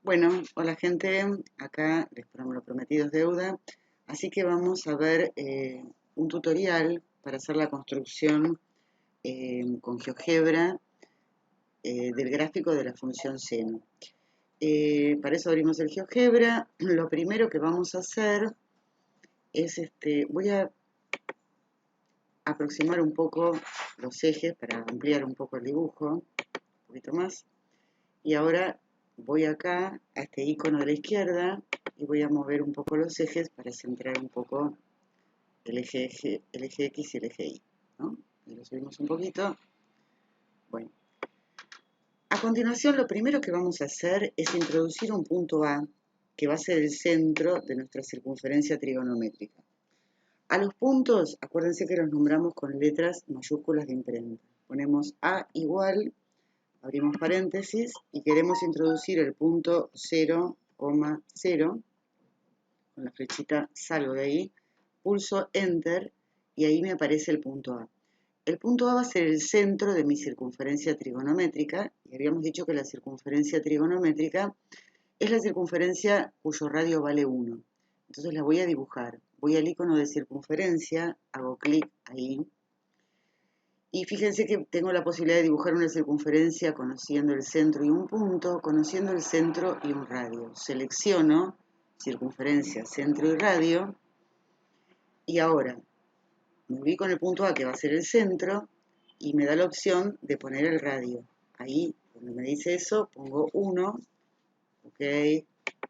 Bueno, hola gente, acá les prometo lo prometido es deuda, así que vamos a ver un tutorial para hacer la construcción con GeoGebra del gráfico de la función seno. Para eso abrimos el GeoGebra. Lo primero que vamos a hacer es, voy a aproximar un poco los ejes para ampliar un poco el dibujo, un poquito más. Y ahora voy acá a este icono de la izquierda y voy a mover un poco los ejes para centrar un poco el eje X y el eje Y, ¿no? Y lo subimos un poquito. Bueno, a continuación lo primero que vamos a hacer es introducir un punto A que va a ser el centro de nuestra circunferencia trigonométrica. A los puntos, acuérdense que los nombramos con letras mayúsculas de imprenta. Ponemos A igual, abrimos paréntesis y queremos introducir el punto 0,0, con la flechita salgo de ahí, pulso Enter y ahí me aparece el punto A. El punto A va a ser el centro de mi circunferencia trigonométrica y habíamos dicho que la circunferencia trigonométrica es la circunferencia cuyo radio vale 1. Entonces la voy a dibujar. Voy al icono de circunferencia, hago clic ahí. Y fíjense que tengo la posibilidad de dibujar una circunferencia conociendo el centro y un punto, conociendo el centro y un radio. Selecciono circunferencia, centro y radio. Y ahora me ubico en el punto A, que va a ser el centro, y me da la opción de poner el radio. Ahí, cuando me dice eso, pongo 1, ok,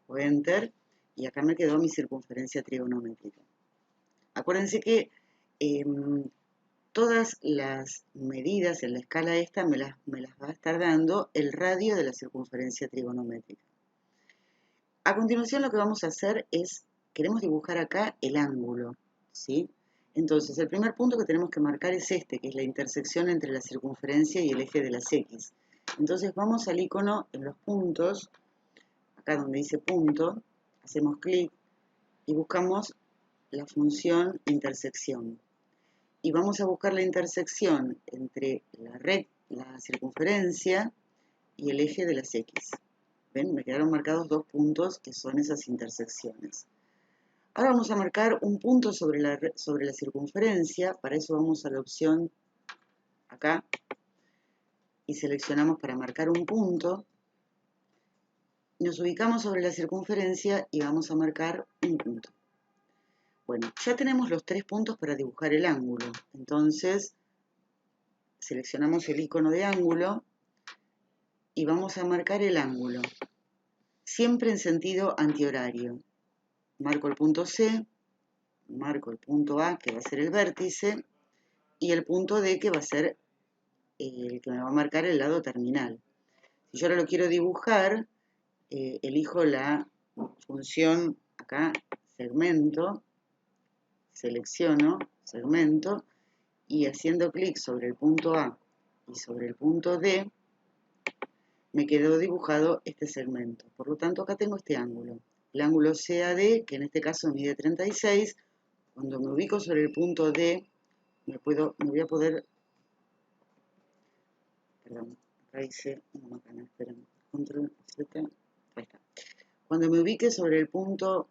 o Enter, y acá me quedó mi circunferencia trigonométrica. Acuérdense que todas las medidas en la escala esta me las va a estar dando el radio de la circunferencia trigonométrica. A continuación lo que vamos a hacer es, queremos dibujar acá el ángulo, ¿sí? Entonces el primer punto que tenemos que marcar es este, que es la intersección entre la circunferencia y el eje de las X. Entonces vamos al icono en los puntos, acá donde dice punto, hacemos clic y buscamos la función intersección. Y vamos a buscar la intersección entre la circunferencia y el eje de las X. ¿Ven? Me quedaron marcados dos puntos que son esas intersecciones. Ahora vamos a marcar un punto sobre la circunferencia. Para eso vamos a la opción acá y seleccionamos para marcar un punto. Nos ubicamos sobre la circunferencia y vamos a marcar un punto. Bueno, ya tenemos los tres puntos para dibujar el ángulo. Entonces, seleccionamos el icono de ángulo y vamos a marcar el ángulo, siempre en sentido antihorario. Marco el punto C, marco el punto A, que va a ser el vértice, y el punto D, que va a ser el que me va a marcar el lado terminal. Si yo ahora lo quiero dibujar, elijo la función acá, segmento, selecciono segmento, y haciendo clic sobre el punto A y sobre el punto D, me quedó dibujado este segmento. Por lo tanto, acá tengo este ángulo. El ángulo CAD, que en este caso mide 36, cuando me ubico sobre el punto D, me voy a poder, perdón, acá hice una macana, esperen, control Z, ahí está. Cuando me ubique sobre el punto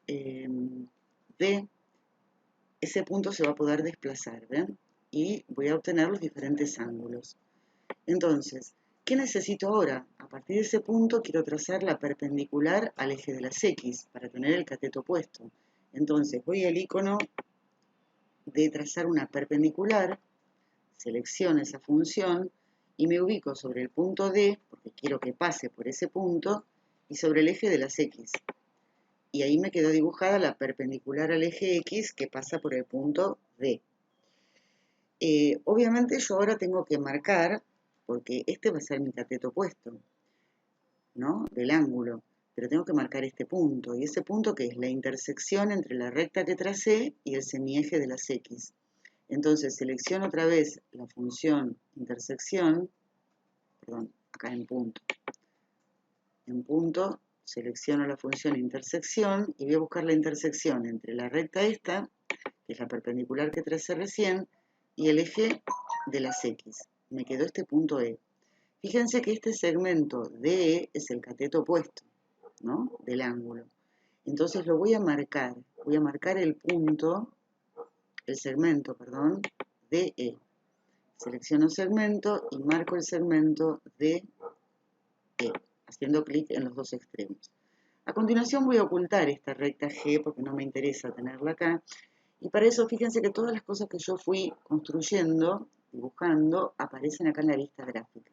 D, ese punto se va a poder desplazar, ¿ven? Y voy a obtener los diferentes ángulos. Entonces, ¿qué necesito ahora? A partir de ese punto quiero trazar la perpendicular al eje de las X para tener el cateto opuesto. Entonces voy al icono de trazar una perpendicular, selecciono esa función y me ubico sobre el punto D, porque quiero que pase por ese punto, y sobre el eje de las X. Y ahí me quedó dibujada la perpendicular al eje X que pasa por el punto D. Obviamente yo ahora tengo que marcar, porque este va a ser mi cateto opuesto, ¿no? Del ángulo, pero tengo que marcar este punto, y ese punto que es la intersección entre la recta que tracé y el semieje de las X. Entonces selecciono otra vez la función intersección, perdón, acá en punto, selecciono la función intersección y voy a buscar la intersección entre la recta esta, que es la perpendicular que tracé recién, y el eje de las X. Me quedó este punto E. Fíjense que este segmento DE es el cateto opuesto, ¿no?, del ángulo. Entonces lo voy a marcar el punto, el segmento, perdón, DE. Selecciono segmento y marco el segmento DE, haciendo clic en los dos extremos. A continuación voy a ocultar esta recta G porque no me interesa tenerla acá. Y para eso fíjense que todas las cosas que yo fui construyendo, dibujando, aparecen acá en la vista gráfica.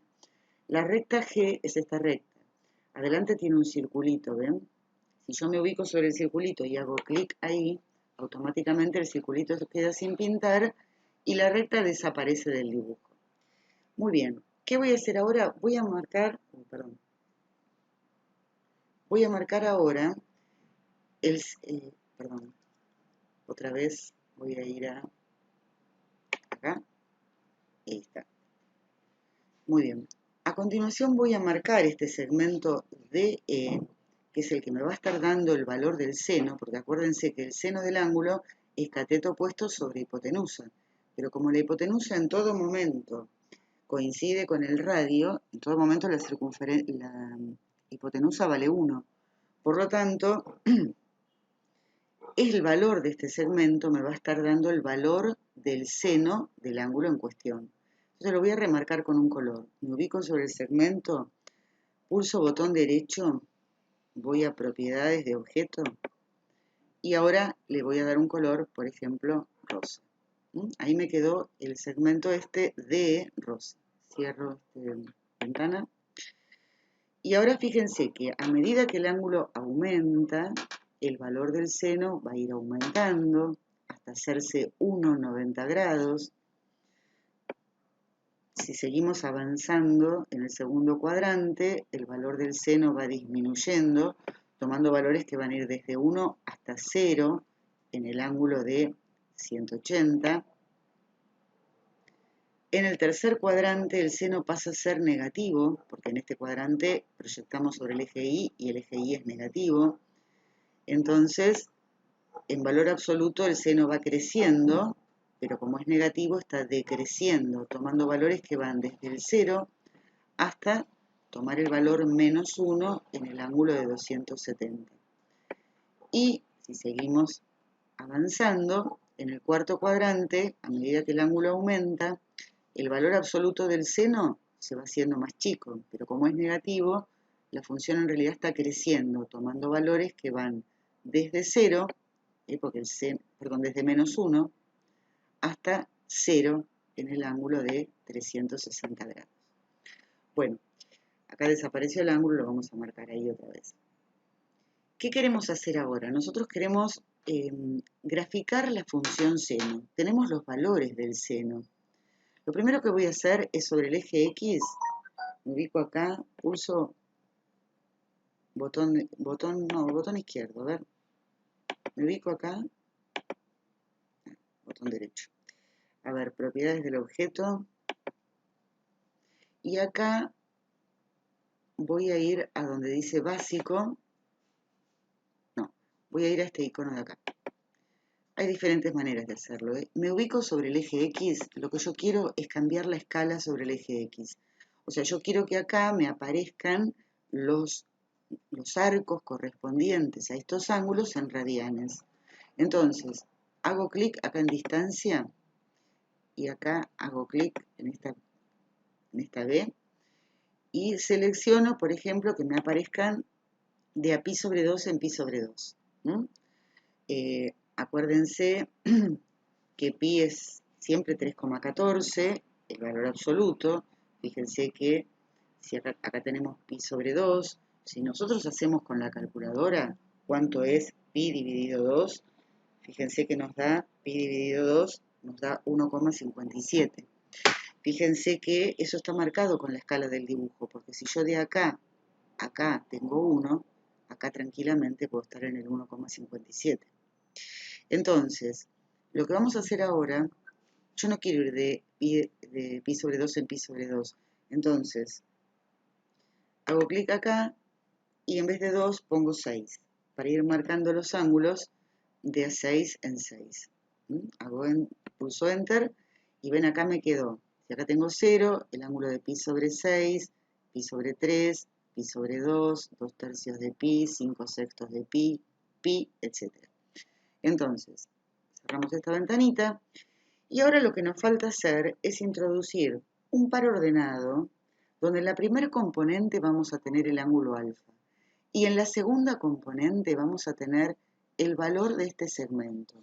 La recta G es esta recta. Adelante tiene un circulito, ¿ven? Si yo me ubico sobre el circulito y hago clic ahí, automáticamente el circulito queda sin pintar y la recta desaparece del dibujo. Muy bien, ¿qué voy a hacer ahora? Voy a marcar ahora el... perdón, otra vez voy a ir a acá. Ahí está. Muy bien. A continuación voy a marcar este segmento DE, que es el que me va a estar dando el valor del seno, porque acuérdense que el seno del ángulo es cateto opuesto sobre hipotenusa. Pero como la hipotenusa en todo momento coincide con el radio, en todo momento la hipotenusa vale 1. Por lo tanto, el valor de este segmento me va a estar dando el valor del seno del ángulo en cuestión. Entonces lo voy a remarcar con un color. Me ubico sobre el segmento, pulso botón derecho, voy a propiedades de objeto y ahora le voy a dar un color, por ejemplo, rosa. Ahí me quedó el segmento este de rosa. Cierro esta ventana. Y ahora fíjense que a medida que el ángulo aumenta, el valor del seno va a ir aumentando hasta hacerse 1,90 grados. Si seguimos avanzando en el segundo cuadrante, el valor del seno va disminuyendo, tomando valores que van a ir desde 1 hasta 0 en el ángulo de 180. En el tercer cuadrante el seno pasa a ser negativo, porque en este cuadrante proyectamos sobre el eje Y y el eje Y es negativo. Entonces, en valor absoluto el seno va creciendo, pero como es negativo está decreciendo, tomando valores que van desde el 0 hasta tomar el valor menos 1 en el ángulo de 270. Y si seguimos avanzando, en el cuarto cuadrante, a medida que el ángulo aumenta, el valor absoluto del seno se va haciendo más chico, pero como es negativo, la función en realidad está creciendo, tomando valores que van desde 0, desde menos 1, hasta 0 en el ángulo de 360 grados. Bueno, acá desapareció el ángulo, lo vamos a marcar ahí otra vez. ¿Qué queremos hacer ahora? Nosotros queremos graficar la función seno. Tenemos los valores del seno. Lo primero que voy a hacer es sobre el eje X, me ubico acá, pulso botón izquierdo, a ver, me ubico acá, botón derecho. A ver, propiedades del objeto, y acá voy a ir a donde dice básico, voy a ir a este icono de acá. Hay diferentes maneras de hacerlo, ¿eh? Me ubico sobre el eje X, lo que yo quiero es cambiar la escala sobre el eje X. O sea, yo quiero que acá me aparezcan los arcos correspondientes a estos ángulos en radianes. Entonces, hago clic acá en distancia y acá hago clic en esta B y selecciono, por ejemplo, que me aparezcan de a pi sobre 2 en pi sobre 2. Acuérdense que pi es siempre 3,14, el valor absoluto. Fíjense que si acá tenemos pi sobre 2, si nosotros hacemos con la calculadora cuánto es pi dividido 2, fíjense que nos da pi dividido 2, nos da 1,57. Fíjense que eso está marcado con la escala del dibujo, porque si yo de acá a acá tengo 1, acá tranquilamente puedo estar en el 1,57. Entonces, lo que vamos a hacer ahora, yo no quiero ir de pi sobre 2 en pi sobre 2. Entonces, hago clic acá y en vez de 2 pongo 6, para ir marcando los ángulos de a 6 en 6. Pulso Enter y ven acá me quedó. Si acá tengo 0, el ángulo de pi sobre 6 pi sobre 3, pi sobre 2, 2 tercios de pi, 5 sextos de pi, pi, etc. Entonces, cerramos esta ventanita y ahora lo que nos falta hacer es introducir un par ordenado donde en la primera componente vamos a tener el ángulo alfa y en la segunda componente vamos a tener el valor de este segmento.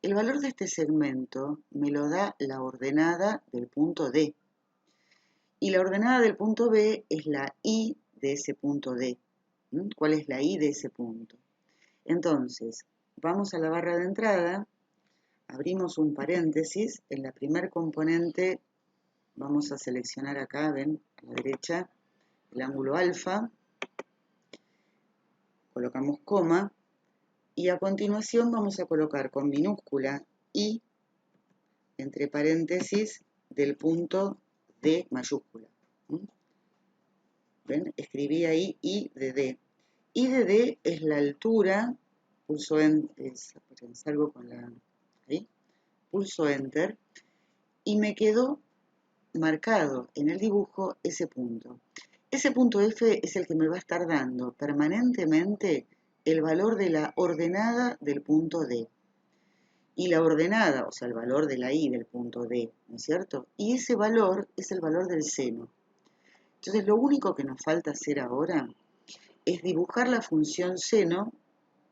El valor de este segmento me lo da la ordenada del punto D. Y la ordenada del punto B es la I de ese punto D. ¿Cuál es la I de ese punto? Entonces, vamos a la barra de entrada, abrimos un paréntesis, en la primer componente vamos a seleccionar acá, ven, a la derecha, el ángulo alfa, colocamos coma, y a continuación vamos a colocar con minúscula I entre paréntesis del punto D mayúscula. ¿Ven? Escribí ahí I de D. I de D es la altura, pulso Enter, salgo con la, ahí, pulso Enter, y me quedó marcado en el dibujo ese punto. Ese punto F es el que me va a estar dando permanentemente el valor de la ordenada del punto D. Y la ordenada, o sea, el valor de la I del punto D, ¿no es cierto? Y ese valor es el valor del seno. Entonces, lo único que nos falta hacer ahora es dibujar la función seno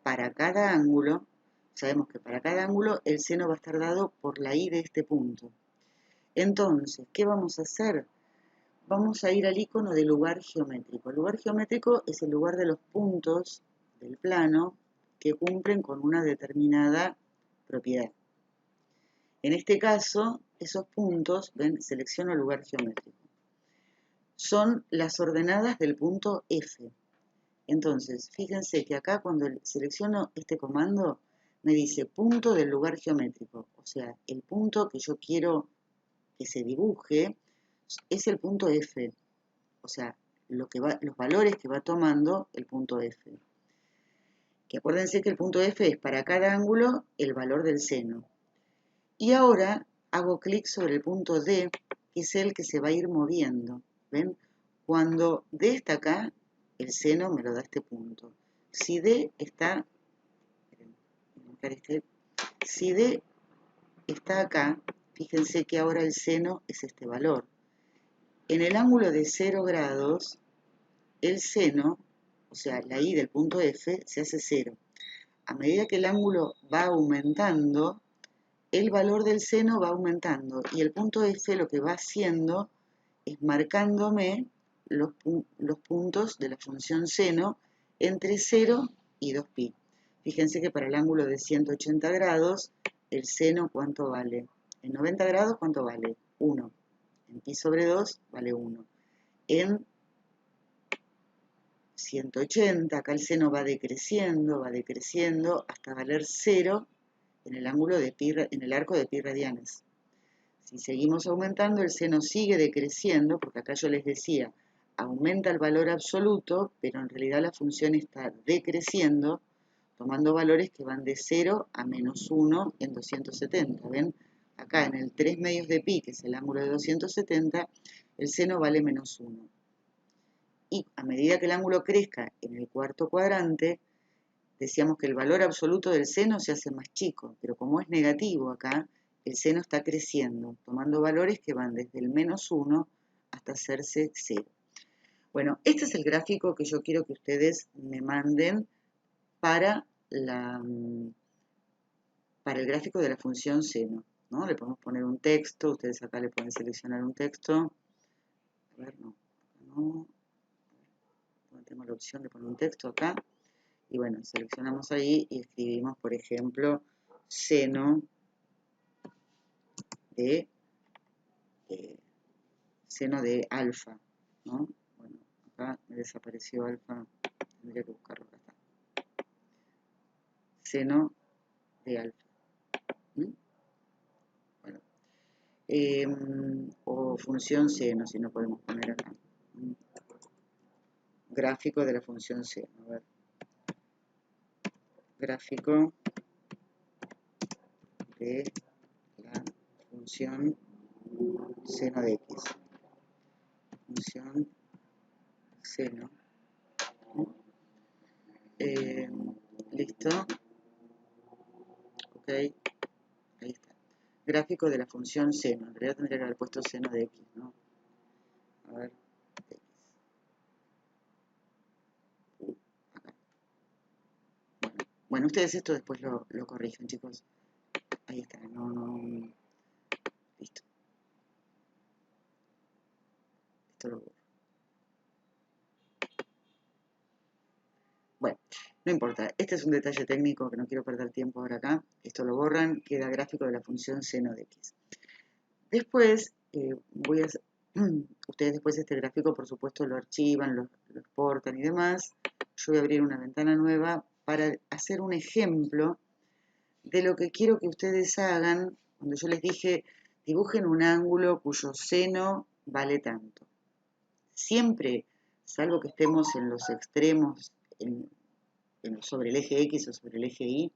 para cada ángulo. Sabemos que para cada ángulo el seno va a estar dado por la I de este punto. Entonces, ¿qué vamos a hacer? Vamos a ir al icono de lugar geométrico. El lugar geométrico es el lugar de los puntos del plano que cumplen con una determinada propiedad. En este caso, esos puntos, ven, selecciono el lugar geométrico, son las ordenadas del punto F. Entonces, fíjense que acá cuando selecciono este comando, me dice punto del lugar geométrico. O sea, el punto que yo quiero que se dibuje es el punto F. O sea, los valores que va tomando el punto F. Que acuérdense que el punto F es para cada ángulo el valor del seno. Y ahora hago clic sobre el punto D, que es el que se va a ir moviendo. ¿Ven? Cuando D está acá, el seno me lo da este punto. Si D está, si D está acá, fíjense que ahora el seno es este valor. En el ángulo de 0 grados, el seno, o sea, la I del punto F, se hace 0. A medida que el ángulo va aumentando, el valor del seno va aumentando y el punto F lo que va haciendo es marcándome los puntos de la función seno entre 0 y 2pi. Fíjense que para el ángulo de 180 grados, el seno, ¿cuánto vale? En 90 grados, ¿cuánto vale? 1. En pi sobre 2, vale 1. En 180, acá el seno va decreciendo hasta valer 0 en el ángulo de pi, en el arco de pi radianes. Si seguimos aumentando, el seno sigue decreciendo, porque acá yo les decía, aumenta el valor absoluto, pero en realidad la función está decreciendo, tomando valores que van de 0 a menos 1 en 270. ¿Ven? Acá en el 3 medios de pi, que es el ángulo de 270, el seno vale menos 1. Y a medida que el ángulo crezca en el cuarto cuadrante, decíamos que el valor absoluto del seno se hace más chico, pero como es negativo acá, el seno está creciendo, tomando valores que van desde el menos 1 hasta hacerse 0. Bueno, este es el gráfico que yo quiero que ustedes me manden para el gráfico de la función seno, ¿no? Le podemos poner un texto, ustedes acá le pueden seleccionar un texto. A ver, no tengo la opción de poner un texto acá. Y bueno, seleccionamos ahí y escribimos, por ejemplo, seno de alfa, ¿no? Bueno, acá me desapareció alfa, tendría que buscarlo acá. Está. Seno de alfa. Bueno, o función seno, si no podemos poner acá. Gráfico de la función seno. A ver. Gráfico de la función seno de x. Función seno. Listo. Ok, ahí está. Gráfico de la función seno. En realidad tendría que haber puesto seno de x, ¿no? A ver, x. Acá. Bueno, ustedes esto después lo corrigen, chicos. Ahí está, no. Listo. Esto lo borro. Bueno, no importa. Este es un detalle técnico que no quiero perder tiempo ahora acá. Esto lo borran, queda gráfico de la función seno de x. Después, ustedes después este gráfico, por supuesto, lo archivan, lo exportan y demás. Yo voy a abrir una ventana nueva para hacer un ejemplo de lo que quiero que ustedes hagan cuando yo les dije dibujen un ángulo cuyo seno vale tanto. Siempre, salvo que estemos en los extremos, sobre el eje X o sobre el eje Y,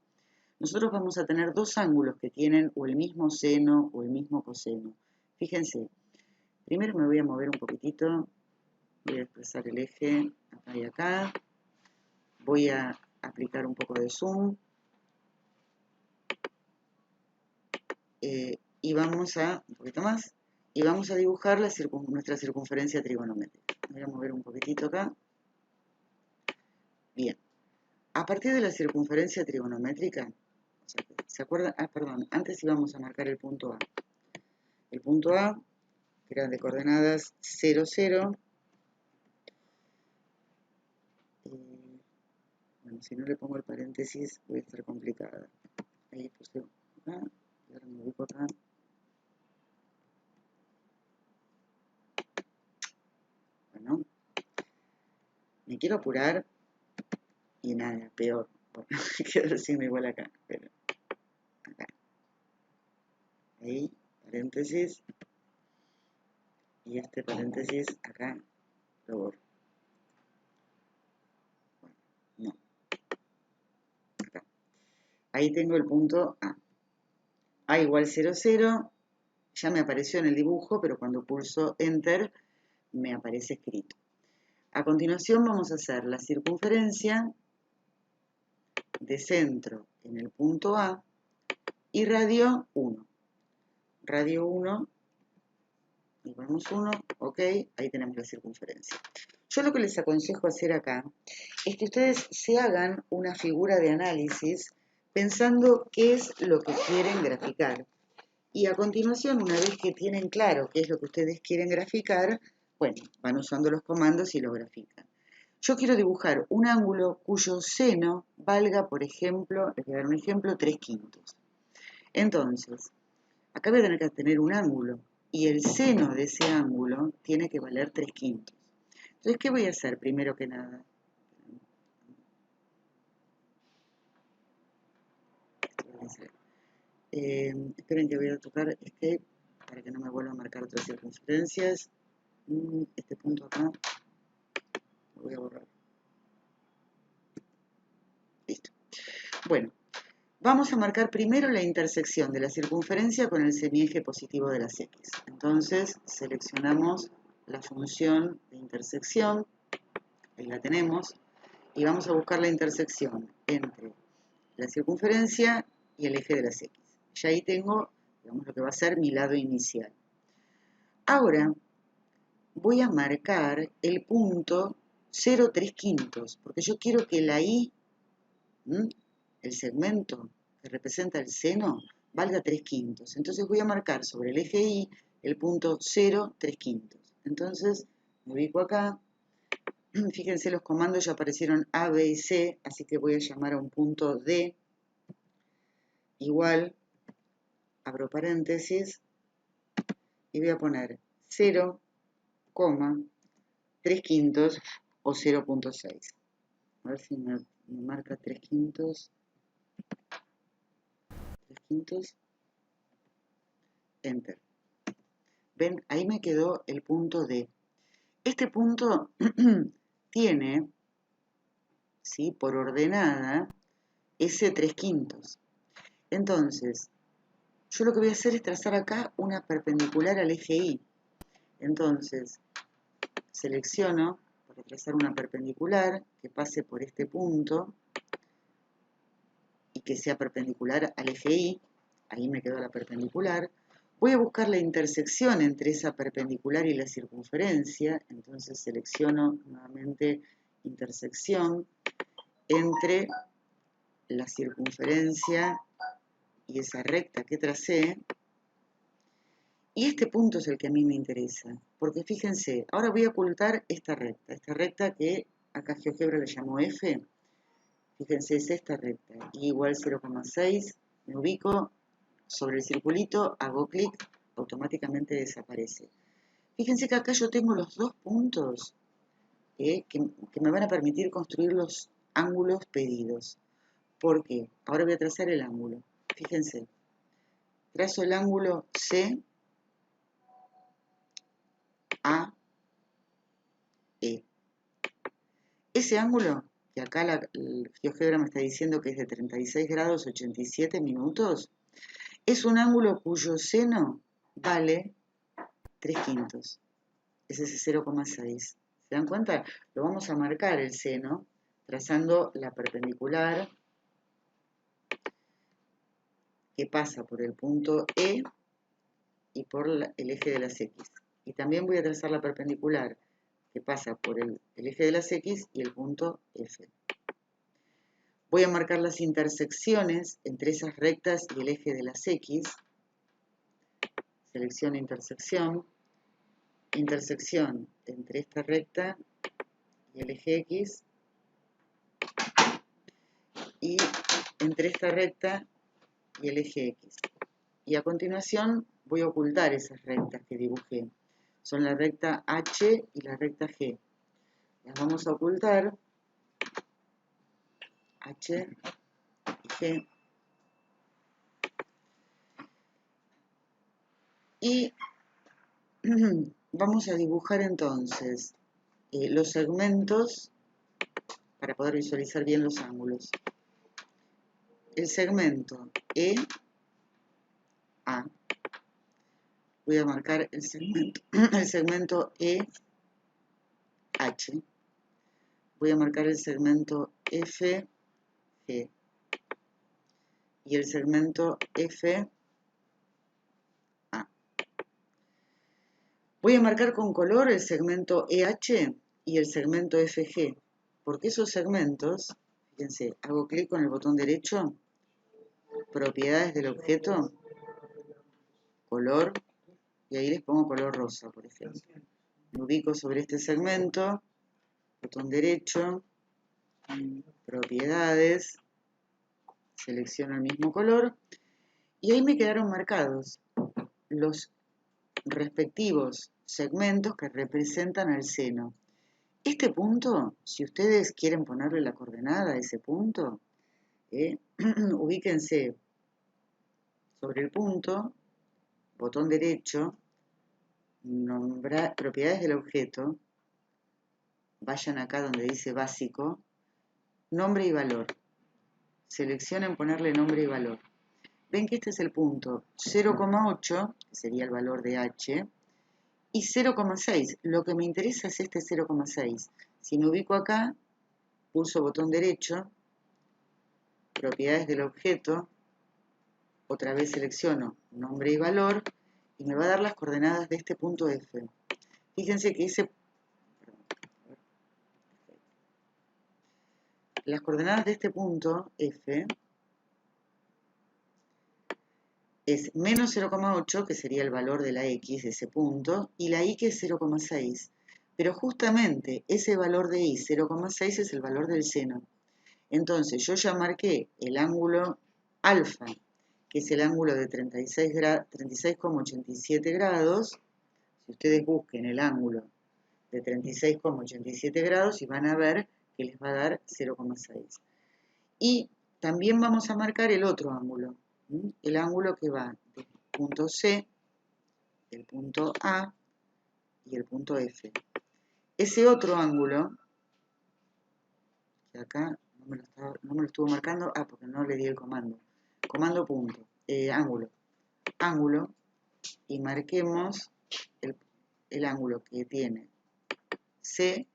nosotros vamos a tener dos ángulos que tienen o el mismo seno o el mismo coseno. Fíjense, primero me voy a mover un poquitito, voy a desplazar el eje acá y acá, voy a aplicar un poco de zoom y vamos a, un poquito más, y vamos a dibujar nuestra circunferencia trigonométrica. Voy a mover un poquitito acá. Bien, a partir de la circunferencia trigonométrica, ¿se acuerdan? Perdón, antes íbamos a marcar el punto A. El punto A, que era de coordenadas 0, 0. Bueno, si no le pongo el paréntesis, voy a estar complicada. Ahí puse acá, y ahora me ubico acá. Bueno, me quiero apurar y nada, peor. Bueno, quiero decirme igual acá, pero acá. Ahí, paréntesis. Y este paréntesis acá lo borro. Bueno, no. Acá. Ahí tengo el punto A. A igual 0, 0. Ya me apareció en el dibujo, pero cuando pulso Enter me aparece escrito. A continuación vamos a hacer la circunferencia de centro en el punto A y radio 1. Radio 1, y ponemos 1, ok, ahí tenemos la circunferencia. Yo lo que les aconsejo hacer acá es que ustedes se hagan una figura de análisis pensando qué es lo que quieren graficar. Y a continuación, una vez que tienen claro qué es lo que ustedes quieren graficar, bueno, van usando los comandos y lo grafican. Yo quiero dibujar un ángulo cuyo seno valga, por ejemplo, les voy a dar un ejemplo, 3/5. Entonces, acá voy a tener que tener un ángulo y el seno de ese ángulo tiene que valer 3/5. Entonces, ¿qué voy a hacer primero que nada? Esperen que voy a tocar este para que no me vuelva a marcar otras circunferencias. Este punto acá lo voy a borrar. Listo. Bueno, vamos a marcar primero la intersección de la circunferencia con el semieje positivo de las X. Entonces, seleccionamos la función de intersección, ahí la tenemos, y vamos a buscar la intersección entre la circunferencia y el eje de las X. Ya ahí tengo, digamos, lo que va a ser mi lado inicial. Ahora, voy a marcar el punto 0,3/5, porque yo quiero que la Y, el segmento que representa el seno, valga 3/5. Entonces voy a marcar sobre el eje Y el punto 0,3/5. Entonces me ubico acá. Fíjense, los comandos ya aparecieron A, B y C, así que voy a llamar a un punto D igual, abro paréntesis, y voy a poner 0,3/5 o 0,6. A ver si me marca 3/5. 3/5. Enter. ¿Ven? Ahí me quedó el punto D. Este punto tiene, ¿sí?, por ordenada, ese 3/5. Entonces, yo lo que voy a hacer es trazar acá una perpendicular al eje Y. Entonces, selecciono, por para trazar una perpendicular que pase por este punto y que sea perpendicular al eje Y. Ahí me quedó la perpendicular. Voy a buscar la intersección entre esa perpendicular y la circunferencia. Entonces selecciono nuevamente intersección entre la circunferencia y esa recta que tracé. Y este punto es el que a mí me interesa, porque fíjense, ahora voy a ocultar esta recta que acá GeoGebra le llamó F. Fíjense, es esta recta, y igual 0,6, me ubico sobre el circulito, hago clic, automáticamente desaparece. Fíjense que acá yo tengo los dos puntos que me van a permitir construir los ángulos pedidos. ¿Por qué? Ahora voy a trazar el ángulo. Fíjense, trazo el ángulo CAE. Ese ángulo, que acá el GeoGebra me está diciendo que es de 36 grados 87 minutos, es un ángulo cuyo seno vale 3/5. Es ese 0,6. ¿Se dan cuenta? Lo vamos a marcar el seno trazando la perpendicular que pasa por el punto E y por el eje de las X. Y también voy a trazar la perpendicular que pasa por el eje de las X y el punto F. Voy a marcar las intersecciones entre esas rectas y el eje de las X. Selecciono intersección. Intersección entre esta recta y el eje X. Y entre esta recta y el eje X. Y a continuación voy a ocultar esas rectas que dibujé. Son la recta H y la recta G. Las vamos a ocultar. H y G. Y vamos a dibujar entonces los segmentos para poder visualizar bien los ángulos. El segmento EA. Voy a marcar el segmento EH. Voy a marcar el segmento FG. Y el segmento FA. Voy a marcar con color el segmento EH y el segmento FG, porque esos segmentos, fíjense, hago clic con el botón derecho, propiedades del objeto, color, y ahí les pongo color rosa, por ejemplo. Me ubico sobre este segmento, botón derecho, propiedades, selecciono el mismo color, y ahí me quedaron marcados los respectivos segmentos que representan al seno. Este punto, si ustedes quieren ponerle la coordenada a ese punto, ubíquense sobre el punto, botón derecho, nombrar propiedades del objeto, vayan acá donde dice básico, nombre y valor. Seleccionen ponerle nombre y valor. Ven que este es el punto 0,8, que sería el valor de H, y 0,6. Lo que me interesa es este 0,6. Si me ubico acá, pulso botón derecho, propiedades del objeto, otra vez selecciono nombre y valor, y me va a dar las coordenadas de este punto F. Fíjense que las coordenadas de este punto F es menos 0,8, que sería el valor de la X de ese punto, y la Y que es 0,6. Pero justamente ese valor de Y, 0,6, es el valor del seno. Entonces yo ya marqué el ángulo alfa, que es el ángulo de 36,87 grados. Si ustedes busquen el ángulo de 36,87 grados y van a ver que les va a dar 0,6. Y también vamos a marcar el otro ángulo, el ángulo que va del punto C, el punto A y el punto F. Ese otro ángulo, que acá no me lo estuvo marcando, porque no le di el comando. Comando punto, ángulo, y marquemos el ángulo que tiene C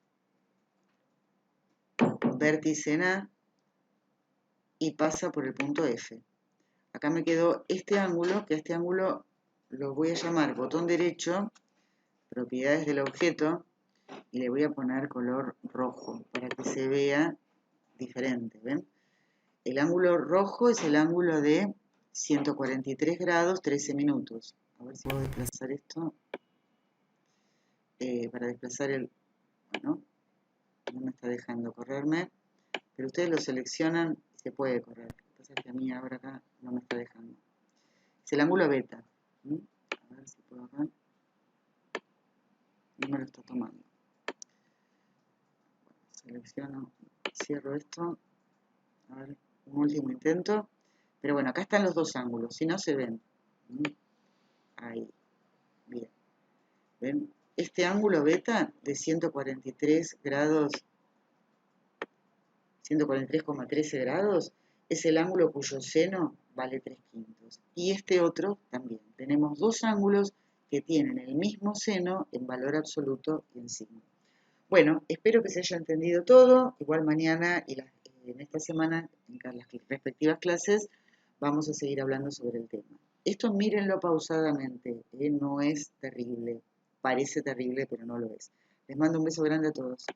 vértice en A y pasa por el punto F. Acá me quedó este ángulo, que a este ángulo lo voy a llamar botón derecho, propiedades del objeto, y le voy a poner color rojo para que se vea diferente, ¿ven? El ángulo rojo es el ángulo de 143 grados 13 minutos. A ver si puedo desplazar esto. Para desplazar el... Bueno, no me está dejando correrme, pero ustedes lo seleccionan y se puede correr. Lo que pasa es que a mí ahora acá no me está dejando. Es el ángulo beta. ¿Mm? A ver si puedo acá. No me lo está tomando. Selecciono, cierro esto. A ver, un último intento. Pero bueno, acá están los dos ángulos, si no se ven. ¿Mm? Ahí. Bien. ¿Ven? Este ángulo beta de 143 grados, 143,13 grados, es el ángulo cuyo seno vale 3/5. Y este otro también. Tenemos dos ángulos que tienen el mismo seno en valor absoluto y en signo. Bueno, espero que se haya entendido todo. Igual mañana y en esta semana, en las respectivas clases, vamos a seguir hablando sobre el tema. Esto mírenlo pausadamente, no es terrible. Parece terrible, pero no lo es. Les mando un beso grande a todos.